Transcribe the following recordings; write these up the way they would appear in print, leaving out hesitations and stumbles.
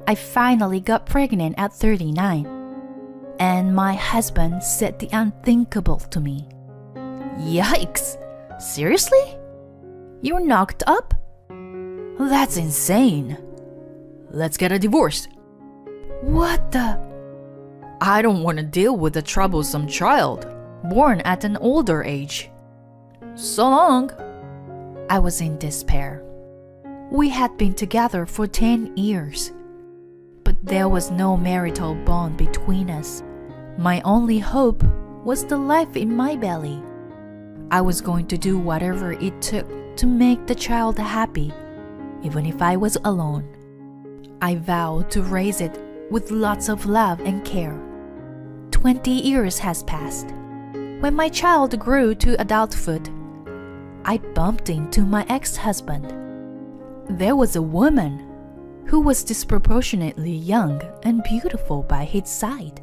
I finally got pregnant at 39. And my husband said the unthinkable to me. Yikes! Seriously? You're knocked up? That's insane. Let's get a divorce. What the? I don't want to deal with a troublesome child, born at an older age. So long. I was in despair. We had been together for 10 years, but there was no marital bond between us. My only hope was the life in my belly. I was going to do whatever it took to make the child happy, even if I was alone. I vowed to raise it with lots of love and care. 20 years has passed. When my child grew to adulthood, I bumped into my ex-husband. There was a woman who was disproportionately young and beautiful by his side.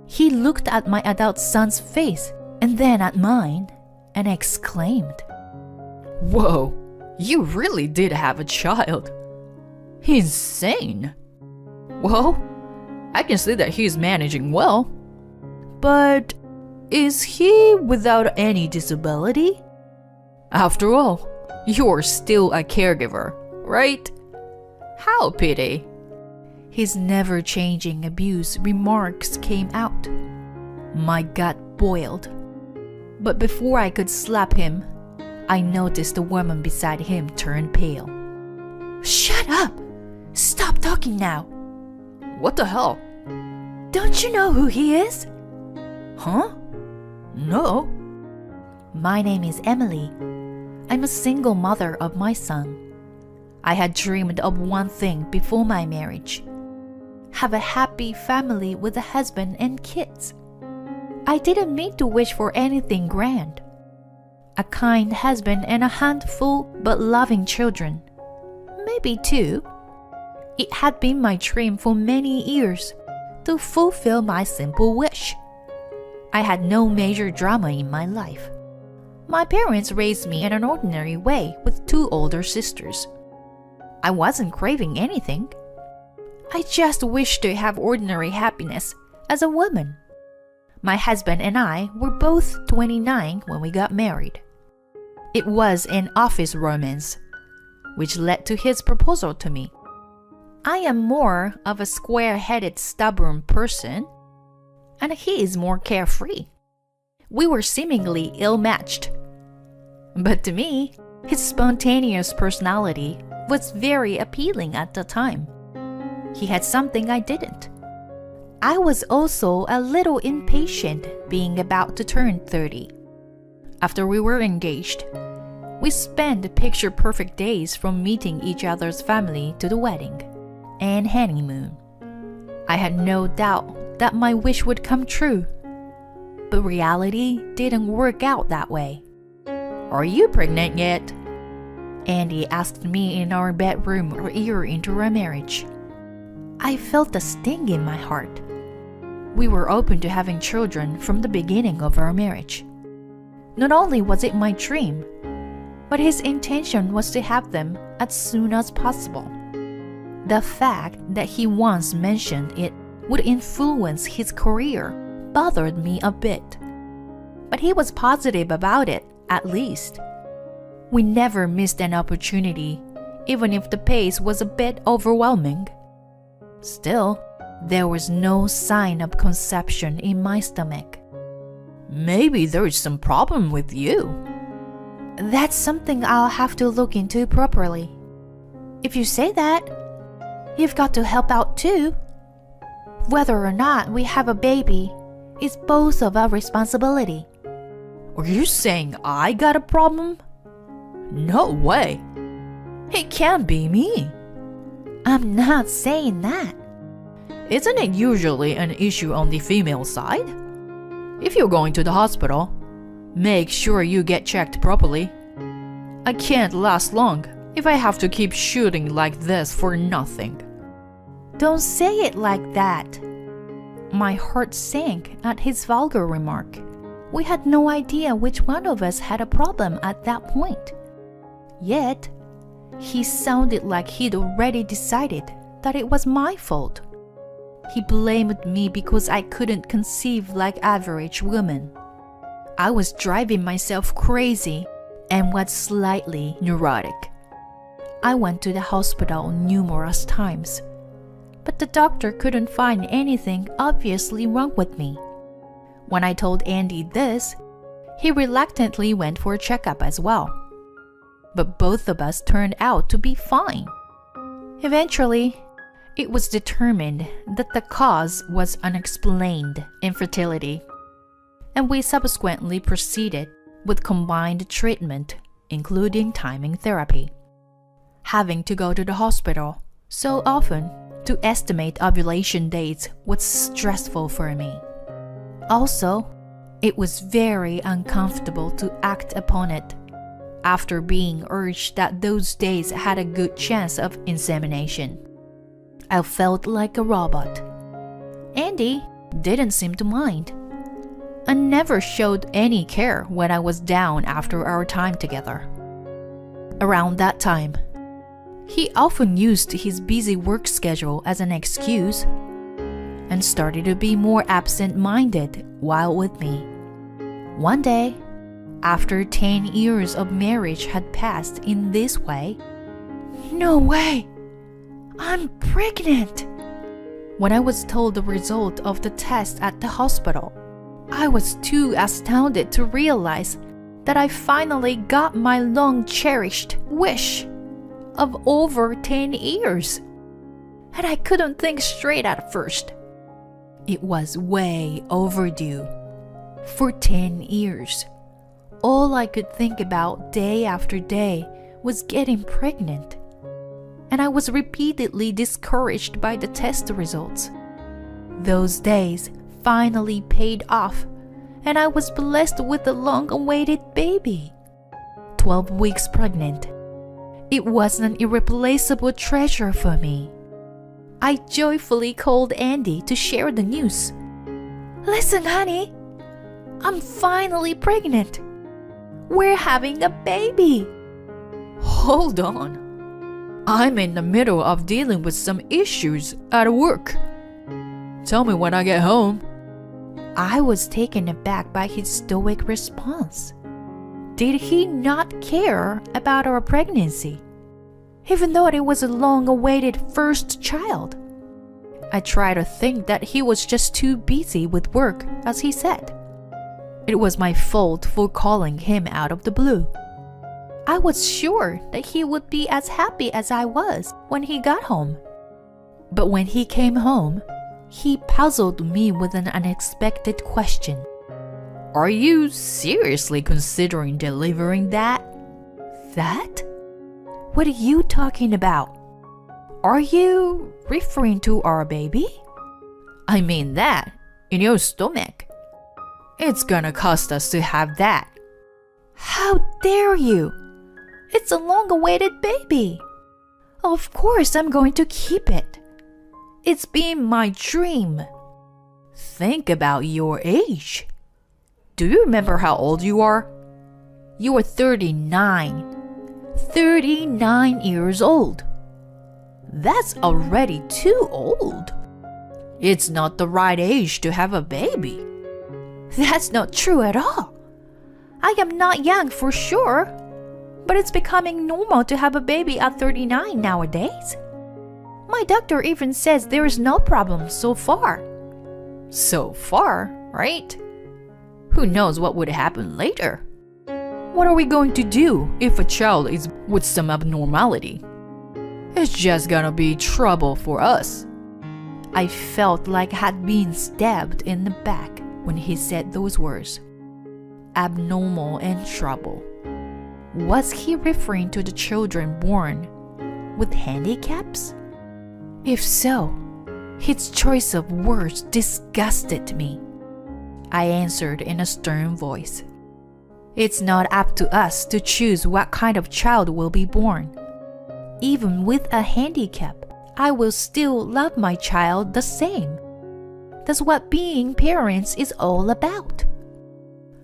He looked at my adult son's face and then at mine and exclaimed, "Whoa, you really did have a child. Insane. Well, I can see that he's managing well. But is he without any disability? After all, you're still a caregiver, right? How pity." His never-changing abuse remarks came out. My gut boiled. But before I could slap him, I noticed the woman beside him turn pale. "Shut up! Stop talking now!" "What the hell? Don't you know who he is?" "Huh? No." "My name is Emily. I'm a single mother of my son. I had dreamed of one thing before my marriage: have a happy family with a husband and kids. I didn't need to wish for anything grand. A kind husband and a handful but loving children. Maybe two. It had been my dream for many years to fulfill my simple wish. I had no major drama in my life. My parents raised me in an ordinary way with 2 older sisters. I wasn't craving anything. I just wished to have ordinary happiness as a woman. My husband and I were both 29 when we got married. It was an office romance, which led to his proposal to me. I am more of a square-headed, stubborn person, and he is more carefree. We were seemingly ill-matched. But to me, his spontaneous personality was very appealing at the time. He had something I didn't. I was also a little impatient being about to turn 30. After we were engaged, we spent picture-perfect days from meeting each other's family to the wedding and honeymoon. I had no doubt that my wish would come true, but reality didn't work out that way. "Are you pregnant yet?" Andy asked me in our bedroom a year into our marriage. I felt a sting in my heart. We were open to having children from the beginning of our marriage. Not only was it my dream, but his intention was to have them as soon as possible. The fact that he once mentioned it would influence his career bothered me a bit. But he was positive about it, at least. We never missed an opportunity, even if the pace was a bit overwhelming. Still, there was no sign of conception in my stomach. "Maybe there's some problem with you." "That's something I'll have to look into properly." "If you say that, you've got to help out too. Whether or not we have a baby is both of our responsibility." "Are you saying I got a problem?" "No way. It can't be me." "I'm not saying that." "Isn't it usually an issue on the female side? If you're going to the hospital, make sure you get checked properly. I can't last long if I have to keep shooting like this for nothing." "Don't say it like that." My heart sank at his vulgar remark. We had no idea which one of us had a problem at that point. Yet, he sounded like he'd already decided that it was my fault. He blamed me because I couldn't conceive like average women. I was driving myself crazy and was slightly neurotic. I went to the hospital numerous times, but the doctor couldn't find anything obviously wrong with me. When I told Andy this, he reluctantly went for a checkup as well. But both of us turned out to be fine. Eventually, it was determined that the cause was unexplained infertility, and we subsequently proceeded with combined treatment, including timing therapy. Having to go to the hospital so often to estimate ovulation dates was stressful for me. Also, it was very uncomfortable to act upon it after being urged that those days had a good chance of insemination. I felt like a robot. Andy didn't seem to mind and never showed any care when I was down after our time together. Around that time, he often used his busy work schedule as an excuse and started to be more absent-minded while with me. One day, after 10 years of marriage had passed in this way, "No way! I'm pregnant!" When I was told the result of the test at the hospital, I was too astounded to realize that I finally got my long-cherished wish of over 10 years. And I couldn't think straight at first. It was way overdue. For 10 years, all I could think about day after day was getting pregnant. And I was repeatedly discouraged by the test results. Those days finally paid off, and I was blessed with a long-awaited baby. 12 weeks pregnant. It was an irreplaceable treasure for me. I joyfully called Andy to share the news. "Listen, honey, I'm finally pregnant. We're having a baby." "Hold on. I'm in the middle of dealing with some issues at work. Tell me when I get home." I was taken aback by his stoic response. Did he not care about our pregnancy, even though it was a long-awaited first child? I tried to think that he was just too busy with work, as he said. It was my fault for calling him out of the blue. I was sure that he would be as happy as I was when he got home. But when he came home, he puzzled me with an unexpected question. "Are you seriously considering delivering that?" "That? What are you talking about? Are you referring to our baby?" "I mean that, in your stomach. It's gonna cost us to have that." "How dare you? It's a long-awaited baby. Of course I'm going to keep it. It's been my dream." "Think about your age. Do you remember how old you are? You are 39. 39 years old. That's already too old. It's not the right age to have a baby." "That's not true at all. I am not young for sure, but it's becoming normal to have a baby at 39 nowadays. My doctor even says there is no problem so far." "So far, right? Who knows what would happen later? What are we going to do if a child is with some abnormality? It's just gonna be trouble for us." I felt like I had been stabbed in the back when he said those words. Abnormal and trouble. Was he referring to the children born with handicaps? If so, his choice of words disgusted me. I answered in a stern voice. "It's not up to us to choose what kind of child will be born. Even with a handicap, I will still love my child the same. That's what being parents is all about."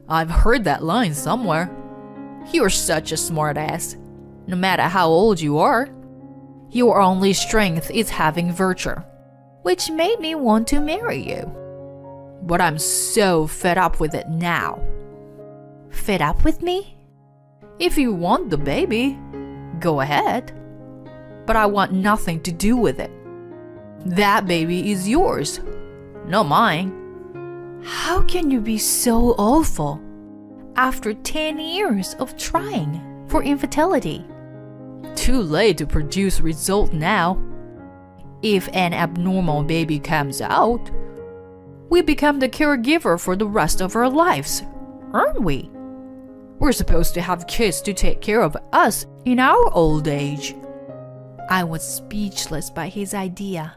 "I've heard that line somewhere. You're such a smartass, no matter how old you are. Your only strength is having virtue, which made me want to marry you. But I'm so fed up with it now. Fed up with me? If you want the baby, go ahead. But I want nothing to do with it. That baby is yours, not mine. How can you be so awful after 10 years of trying for infertility? Too late to produce result now. If an abnormal baby comes out, we become the caregiver for the rest of our lives, aren't we? We're supposed to have kids to take care of us in our old age. I was speechless by his idea.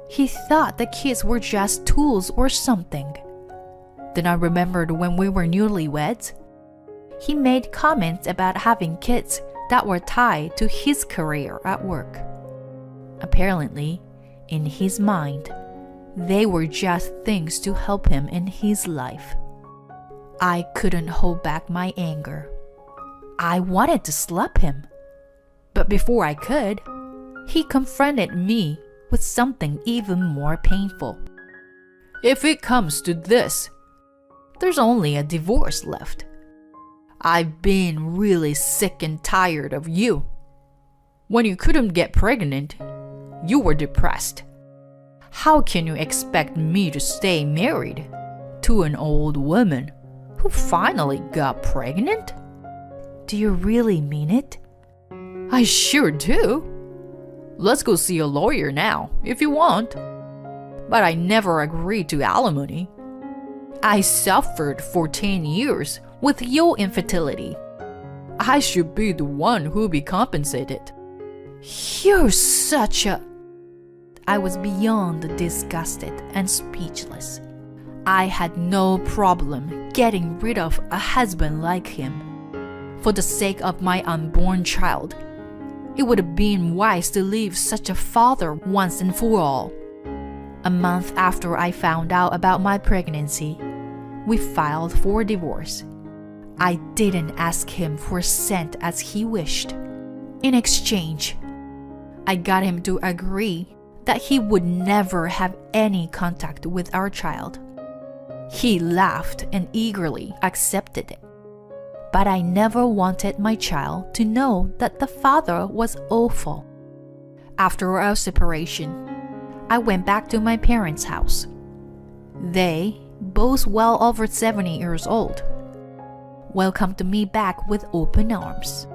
He thought the kids were just tools or something. Then I remembered when we were newlyweds. He made comments about having kids that were tied to his career at work. Apparently, in his mind, they were just things to help him in his life. I couldn't hold back my anger. I wanted to slap him. But before I could, he confronted me with something even more painful. If it comes to this, there's only a divorce left. I've been really sick and tired of you. When you couldn't get pregnant, you were depressed. How can you expect me to stay married to an old woman who finally got pregnant? Do you really mean it? I sure do. Let's go see a lawyer now, if you want. But I never agreed to alimony. I suffered for 10 years with your infertility. I should be the one who'll be compensated. You're such a... I was beyond disgusted and speechless. I had no problem getting rid of a husband like him. For the sake of my unborn child, it would have been wise to leave such a father once and for all. A month after I found out about my pregnancy, we filed for divorce. I didn't ask him for a cent as he wished. In exchange, I got him to agree that he would never have any contact with our child. He laughed and eagerly accepted it. But I never wanted my child to know that the father was awful. After our separation, I went back to my parents' house. They, both well over 70 years old, welcomed me back with open arms.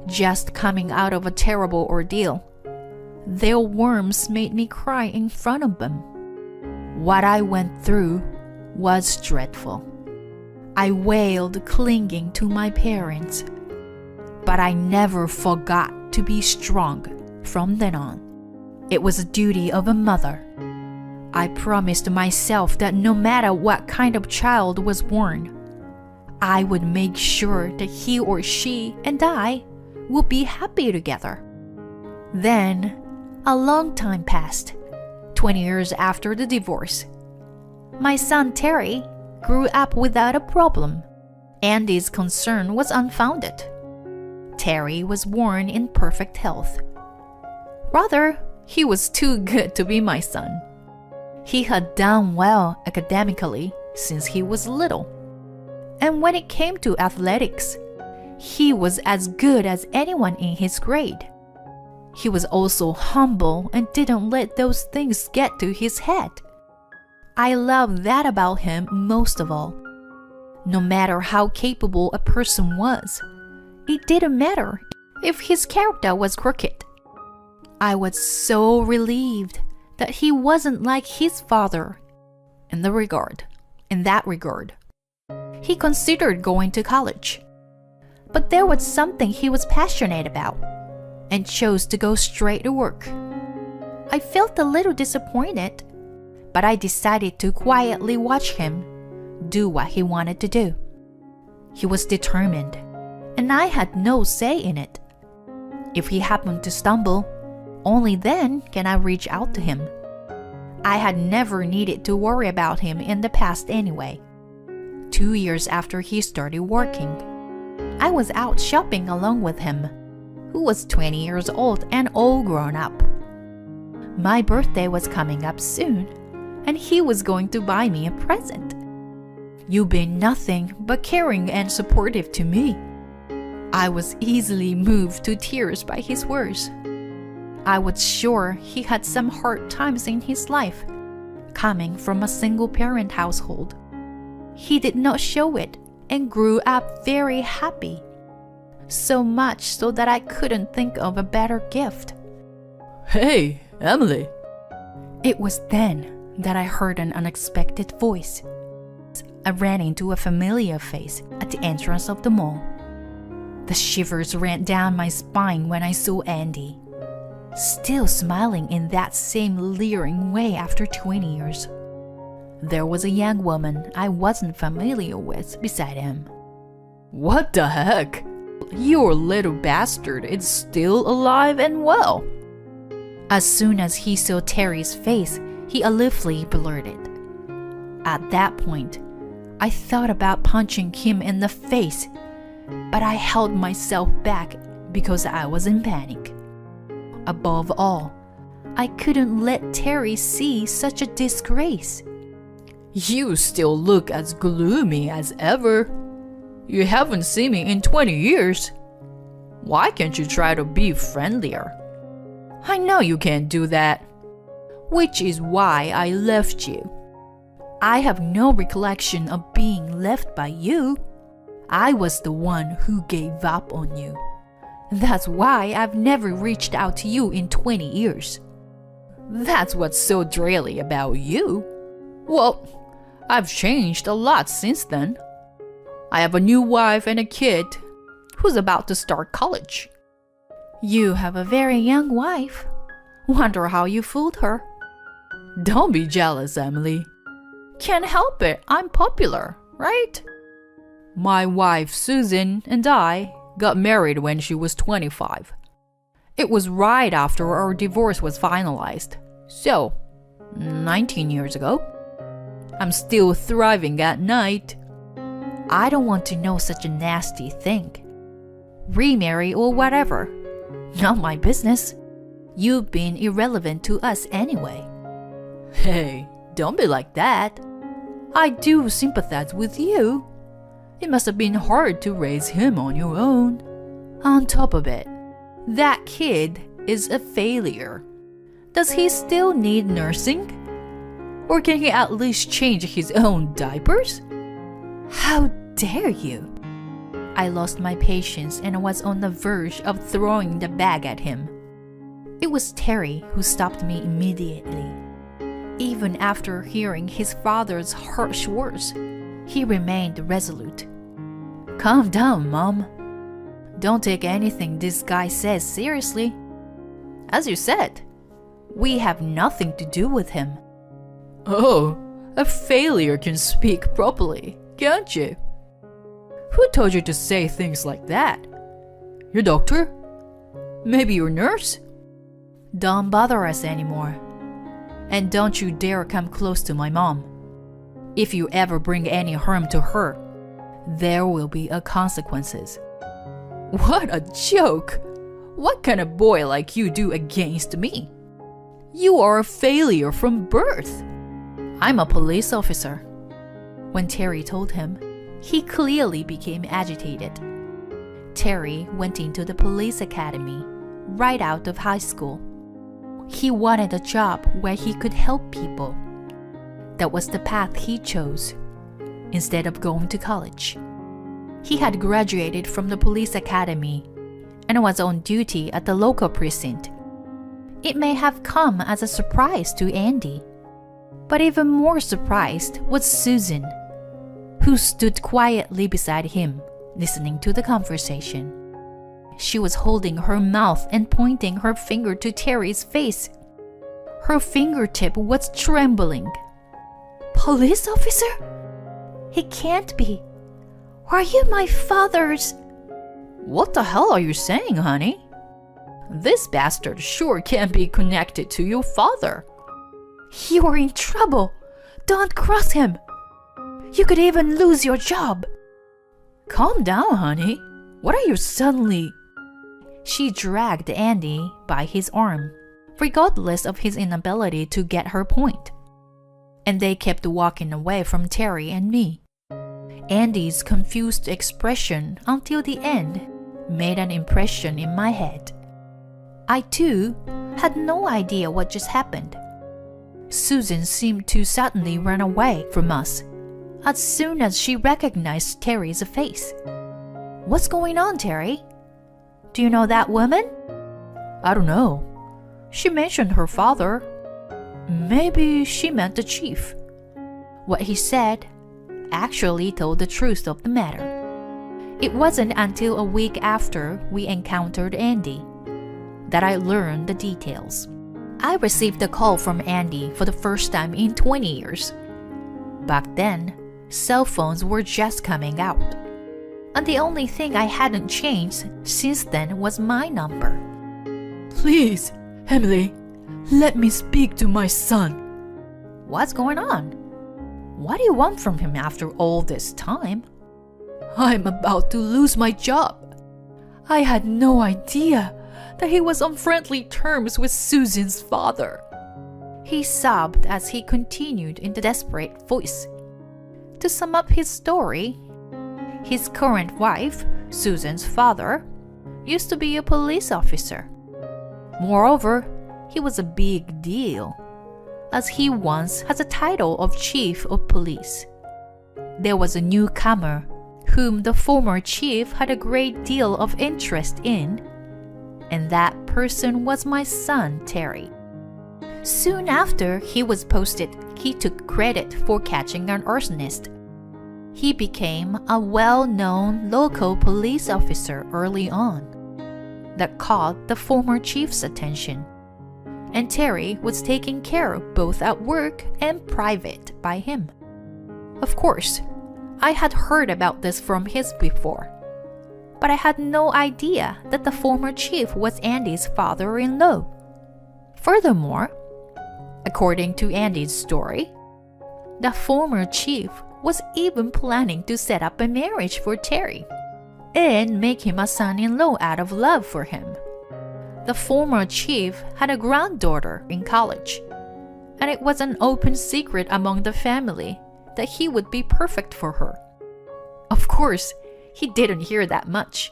Just coming out of a terrible ordeal, their warmth made me cry in front of them. What I went through was dreadful. I wailed, clinging to my parents. But I never forgot to be strong from then on. It was a duty of a mother. I promised myself that no matter what kind of child was born, I would make sure that he or she and I would be happy together. Then, a long time passed, 20 years after the divorce. My son Terry grew up without a problem. Andy's concern was unfounded. Terry was born in perfect health. Rather, he was too good to be my son. He had done well academically since he was little. And when it came to athletics, he was as good as anyone in his grade. He was also humble and didn't let those things get to his head. I loved that about him most of all. No matter how capable a person was, it didn't matter if his character was crooked. I was so relieved that he wasn't like his father in that regard. He considered going to college, but there was something he was passionate about and chose to go straight to work. I felt a little disappointed, but I decided to quietly watch him do what he wanted to do. He was determined, and I had no say in it. If he happened to stumble, only then can I reach out to him. I had never needed to worry about him in the past anyway. 2 years after he started working, I was out shopping along with him, who was 20 years old and all grown up. My birthday was coming up soon, and he was going to buy me a present. You've been nothing but caring and supportive to me. I was easily moved to tears by his words. I was sure he had some hard times in his life, coming from a single-parent household. He did not show it and grew up very happy, so much so that I couldn't think of a better gift. Hey, Emily. It was then that I heard an unexpected voice. I ran into a familiar face at the entrance of the mall. The shivers ran down my spine when I saw Andy, still smiling in that same leering way after 20 years. There was a young woman I wasn't familiar with beside him. What the heck? Your little bastard is still alive and well. As soon as he saw Terry's face, he aloofly blurted. At that point, I thought about punching him in the face, but I held myself back because I was in panic. Above all, I couldn't let Terry see such a disgrace. You still look as gloomy as ever. You haven't seen me in 20 years. Why can't you try to be friendlier? I know you can't do that, which is why I left you. I have no recollection of being left by you. I was the one who gave up on you. That's why I've never reached out to you in 20 years. That's what's so dreary about you. Well, I've changed a lot since then. I have a new wife and a kid who's about to start college. You have a very young wife. Wonder how you fooled her. Don't be jealous, Emily. Can't help it, I'm popular, right? My wife Susan and I got married when she was 25. It was right after our divorce was finalized. So, 19 years ago. I'm still thriving at night. I don't want to know such a nasty thing. Remarry or whatever. Not my business. You've been irrelevant to us anyway. Hey, don't be like that. I do sympathize with you. It must have been hard to raise him on your own. On top of it, that kid is a failure. Does he still need nursing? Or can he at least change his own diapers? How dare you? I lost my patience and was on the verge of throwing the bag at him. It was Terry who stopped me immediately. Even after hearing his father's harsh words, he remained resolute. Calm down, Mom. Don't take anything this guy says seriously. As you said, we have nothing to do with him. Oh, a failure can speak properly, can't you? Who told you to say things like that? Your doctor? Maybe your nurse? Don't bother us anymore. And don't you dare come close to my mom. If you ever bring any harm to her, there will be consequences. What a joke! What can a boy like you do against me? You are a failure from birth. I'm a police officer. When Terry told him, he clearly became agitated. Terry went into the police academy right out of high school. He wanted a job where he could help people. That was the path he chose, instead of going to college. He had graduated from the police academy and was on duty at the local precinct. It may have come as a surprise to Andy, but even more surprised was Susan, who stood quietly beside him, listening to the conversation. She was holding her mouth and pointing her finger to Terry's face. Her fingertip was trembling. Police officer? He can't be. Are you my father's? What the hell are you saying, honey? This bastard sure can't be connected to your father. You're in trouble. Don't cross him. You could even lose your job. Calm down, honey. What are you suddenly... She dragged Andy by his arm, regardless of his inability to get her point. And they kept walking away from Terry and me. Andy's confused expression until the end made an impression in my head. I too had no idea what just happened. Susan seemed to suddenly run away from us as soon as she recognized Terry's face. What's going on, Terry? Do you know that woman? I don't know. She mentioned her father. Maybe she meant the chief. What he said actually told the truth of the matter. It wasn't until a week after we encountered Andy that I learned the details. I received a call from Andy for the first time in 20 years. Back then, cell phones were just coming out. And the only thing I hadn't changed since then was my number. Please, Emily, let me speak to my son. What's going on? What do you want from him after all this time? I'm about to lose my job. I had no idea that he was on friendly terms with Susan's father. He sobbed as he continued in the desperate voice. To sum up his story, his current wife, Susan's father, used to be a police officer. Moreover, he was a big deal, as he once had the title of chief of police. There was a newcomer whom the former chief had a great deal of interest in, and that person was my son, Terry. Soon after he was posted, he took credit for catching an arsonist. He became a well-known local police officer early on that caught the former chief's attention, and Terry was taken care of both at work and private by him. Of course, I had heard about this from his before, but I had no idea that the former chief was Andy's father-in-law. Furthermore, according to Andy's story, the former chief was even planning to set up a marriage for Terry and make him a son-in-law out of love for him. The former chief had a granddaughter in college, and it was an open secret among the family that he would be perfect for her. Of course, he didn't hear that much.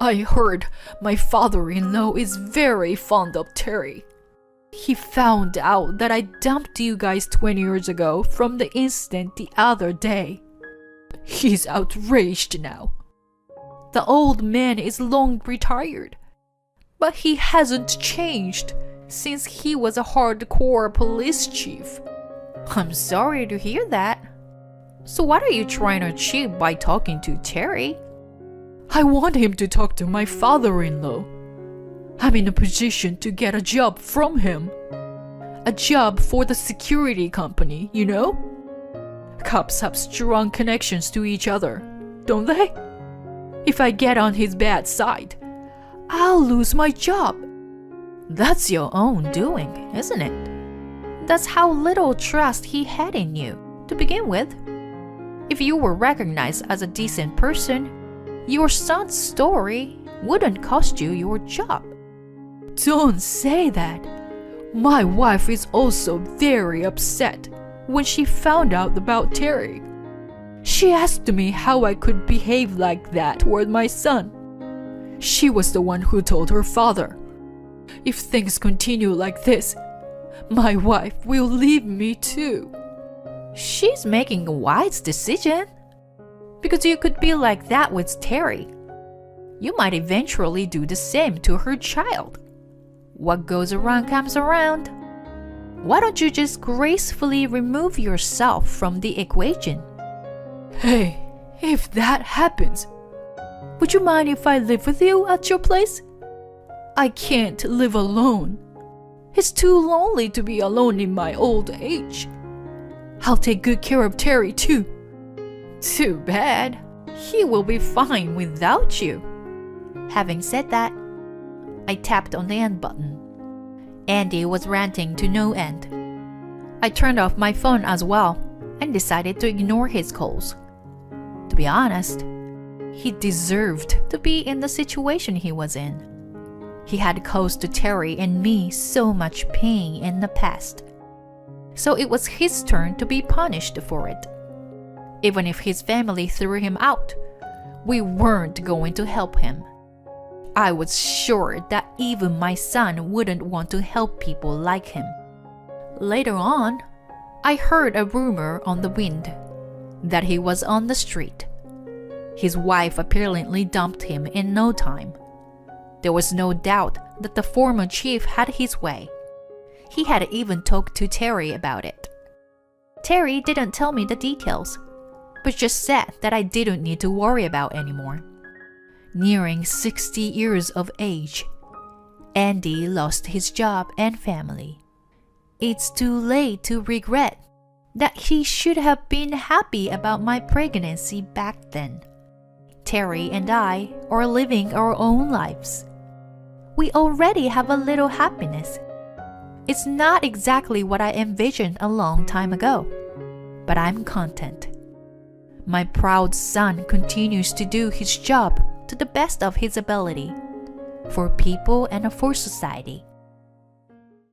I heard my father-in-law is very fond of Terry. He found out that I dumped you guys 20 years ago from the incident the other day. He's outraged now. The old man is long retired, but he hasn't changed since he was a hardcore police chief. I'm sorry to hear that. So what are you trying to achieve by talking to Terry? I want him to talk to my father-in-law. I'm in a position to get a job from him. A job for the security company, you know? Cops have strong connections to each other, don't they? If I get on his bad side, I'll lose my job. That's your own doing, isn't it? That's how little trust he had in you to begin with. If you were recognized as a decent person, your son's story wouldn't cost you your job. Don't say that. My wife is also very upset when she found out about Terry. She asked me how I could behave like that toward my son. She was the one who told her father, if things continue like this, my wife will leave me too. She's making a wise decision. Because you could be like that with Terry. You might eventually do the same to her child. What goes around comes around. Why don't you just gracefully remove yourself from the equation? Hey, if that happens, would you mind if I live with you at your place? I can't live alone. It's too lonely to be alone in my old age. I'll take good care of Terry too. Too bad. He will be fine without you. Having said that, I tapped on the end button. Andy was ranting to no end. I turned off my phone as well and decided to ignore his calls. To be honest, he deserved to be in the situation he was in. He had caused Terry and me so much pain in the past. So it was his turn to be punished for it. Even if his family threw him out, we weren't going to help him. I was sure that even my son wouldn't want to help people like him. Later on, I heard a rumor on the wind that he was on the street. His wife apparently dumped him in no time. There was no doubt that the former chief had his way. He had even talked to Terry about it. Terry didn't tell me the details, but just said that I didn't need to worry about anymore. Nearing 60 years of age, Andy lost his job and family. It's too late to regret that he should have been happy about my pregnancy back then. Terry and I are living our own lives. We already have a little happiness. It's not exactly what I envisioned a long time ago, but I'm content. My proud son continues to do his job to the best of his ability, for people and for society.